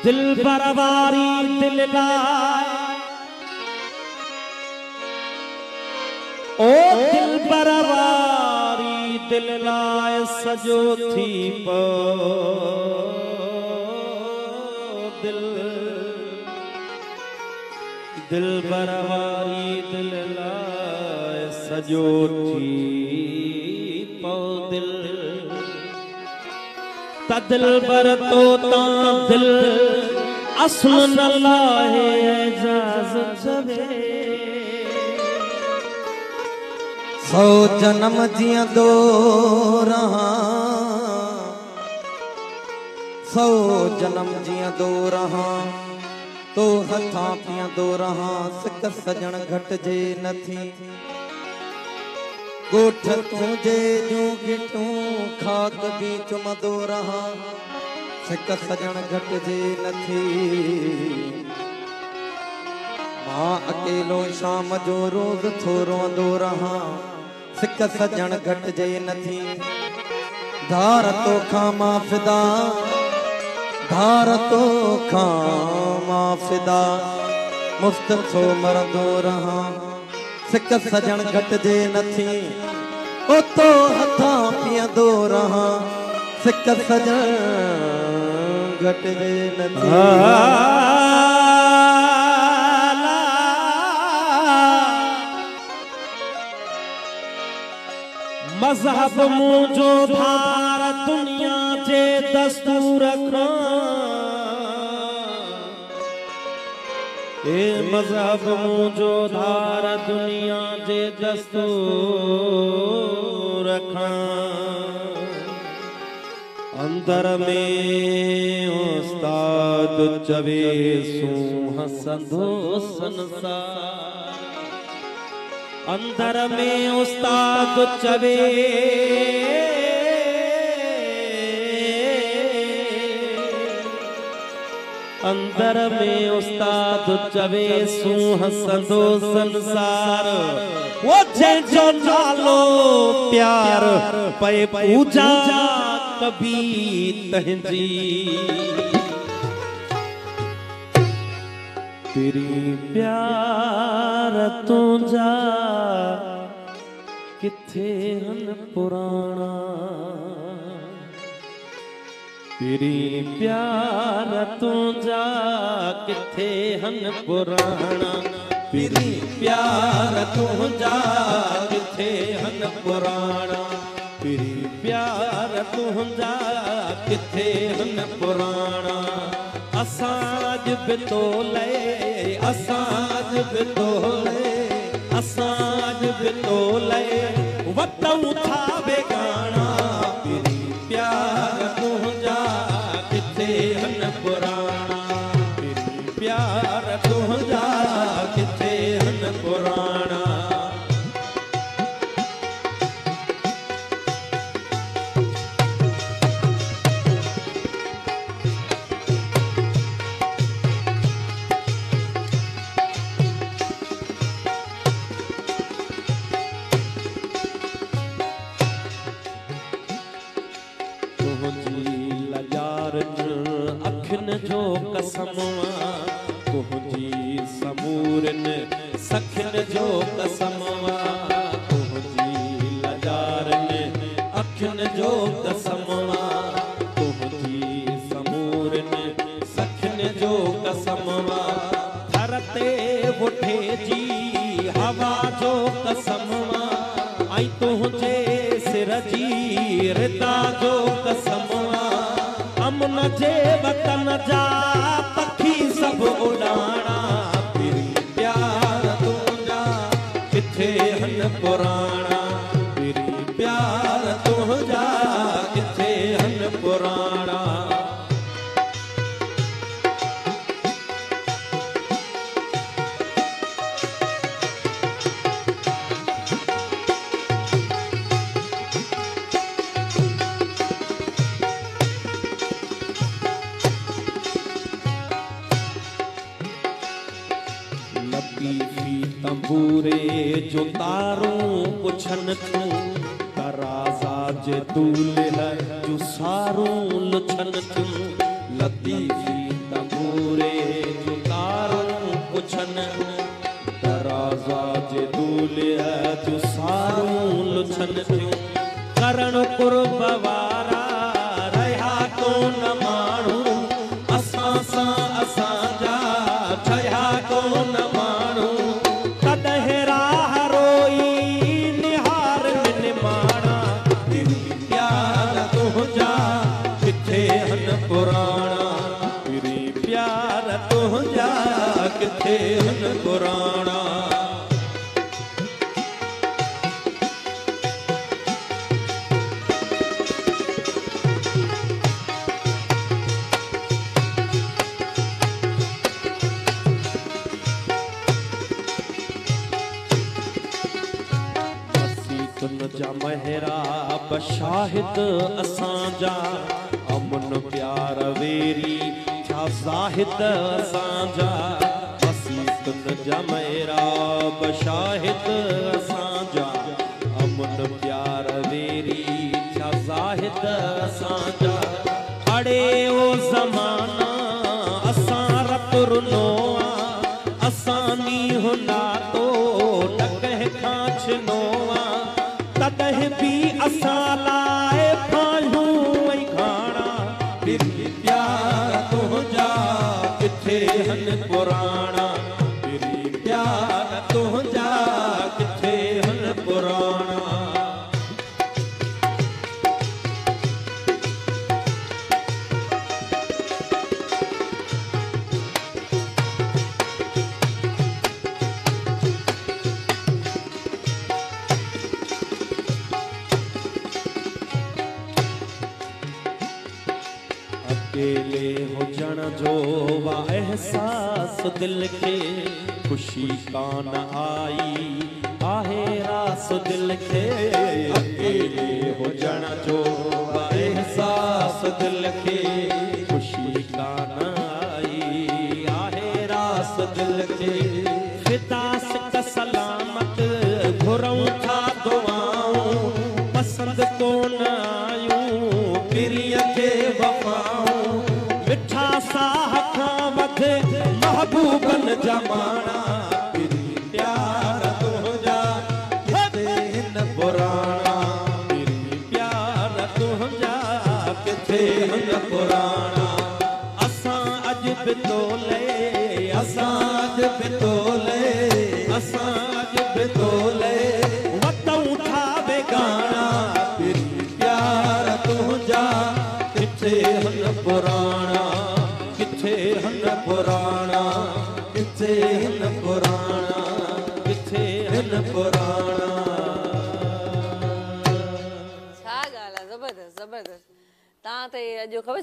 दिल बरबारी दिल लाए ओ दिल बरबारी दिल लाए सजो थी पो दिल दिल बरबारी दिल लाए सजो थी पो दिल दिल बर तो दिल असल न लाहे इजाजत जबे सौ जन्म जिया दो रहा सौ जन्म जिया दो रहा तो हथा पिया दो रहा सिक सजन घट जे नथी गोठ तुझे जू गिटू खाक भी चुमदो रहा सिक सजन घट जे नथी मां अकेलो शाम जो रोज थोरो दो रहा सिक सजन घट जे नथी धार तो खामा फिदा धार तो खामा फिदा मुफ्त थो मरदो रहा सिक सजन घट जे नथी ओ तो हथा पियंदो रहा सिक सजन घट जे नथी मजहब मुझो धार दुनिया जे दस्तूर खां ए मजहब मुझो धार दुनिया जे दस्तूर खां अंदर में उस्ताद चवे सू हसंदो संसार अंदर में उस्ताद चवे अंदर में उस्ताद चवे सू हसंदो संसार वो जो नालो प्यार पे पूजा कभी तहजी तेरी प्यार तुझा किथे हन पुराना तेरी प्यार तुझा किथे हन पुराना तेरी प्यार तुझा किथे हन पुराना तेरी प्यार तुझा किथे हन पुराना असाज बितोले असाज बितोले असाज बितोले वतऊ था बेगाना तेरी प्यार तुझा किथे हन पुराना तेरी प्यार तुझा किथे हन पुराना जो कसमवा तुझी समूरन सखन जो कसमवा तुझी लजारन अखन जो कसमवा तुझी समूरन सखन जो कसमवा धरते उठे जी हवा जो कसमवा आई तुझे सिर जी रिता जो कसमवा अमन जे वतन जा पखी सब उड़ाना तेरी प्यार तुझा किथे हन पुराना तेरी प्यार तुझा किथे हन पुराना पुछन तूं तराजा जे दूल है जो सारूं लुछन तूं लतीफी तबूरे जो तारूं पुछन तराजा जे दूल है जो सारूं लुछन तूं करण कुर्ब वारा रहा कोन माण्हू असां सां असां जा ठहिया कोन माण्हू तॾहिं राह रोई निहार निमाणा तेरी प्यार तुंहिंजा किथे हन पुराणा तेरी प्यार तुंहिंजा किथे हन पुराणा जा महराब शाहिद असांजा अमन प्यार वेरी छा ज़ाहिद असांजा वसीतुन जा महराब शाहिद असांजा अमन प्यार वेरी छा ज़ाहिद असांजा अड़े ओ ज़माना असां रत रुनो असां नी हुना तो डकह खां छिनो तॾहिं बि असां लाइ फायूं ऐं घाणा तेरी प्यार तुंहिंजा किथे हन पुराणा तेरी प्यार तुंहिंजा किथे हन पुराणा अकेले हुजण जो वा एहसास दिल के खुशी कान आई आहे रास दिल के अकेले हुजण जो वा एहसास दिल के खुशी कान आई आहे रास दिल के फिदास का सलामत घुरऊं था दुआऊं पसंद कोन आयूं पिरीअ खे वफ़ाऊं मिठा साह खां वध महबूबन जमाना तेरी प्यार तुंहिंजा किथे हिन पुराणा तेरी प्यार तुंहिंजा किथे हिन पुराणा असां अॼु बि तोले असां अॼु बि तोले असां अॼु बि तोले वतऊं था बेगाना तेरी प्यार तुंहिंजा किथे हन पुराणा किथे हन पुराणा किथे हन पुराणा किथे हन पुराणा छा ॻाल्हि आहे ज़बरदस्त ज़बरदस्त तव्हां त अॼु ख़बर